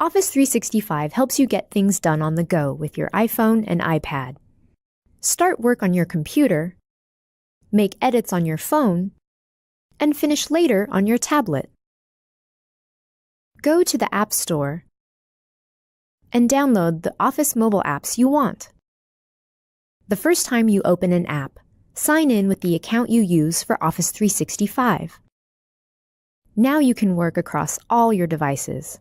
Office 365 helps you get things done on the go with your iPhone and iPad. Start work on your computer, make edits on your phone, and finish later on your tablet. Go to the App Store and download the Office mobile apps you want. The first time you open an app, sign in with the account you use for Office 365. Now you can work across all your devices.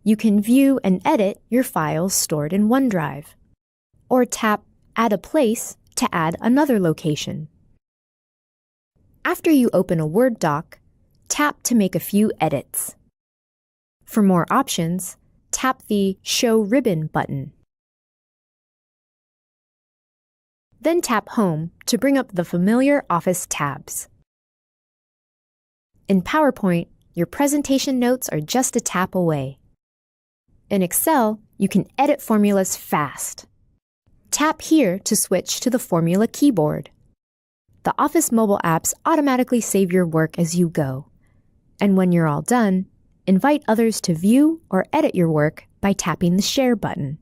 You can view and edit your files stored in OneDrive, or tap Add a Place to add another location. After you open a Word doc, tap to make a few edits. For more options, tap the Show Ribbon button. Then tap Home to bring up the familiar Office tabs. In PowerPoint, your presentation notes are just a tap away. In Excel, you can edit formulas fast. Tap here to switch to the formula keyboard. The Office mobile apps automatically save your work as you go. And when you're all done, invite others to view or edit your work by tapping the Share button.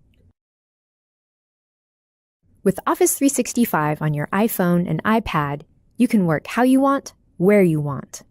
With Office 365 on your iPhone and iPad, you can work how you want, where you want.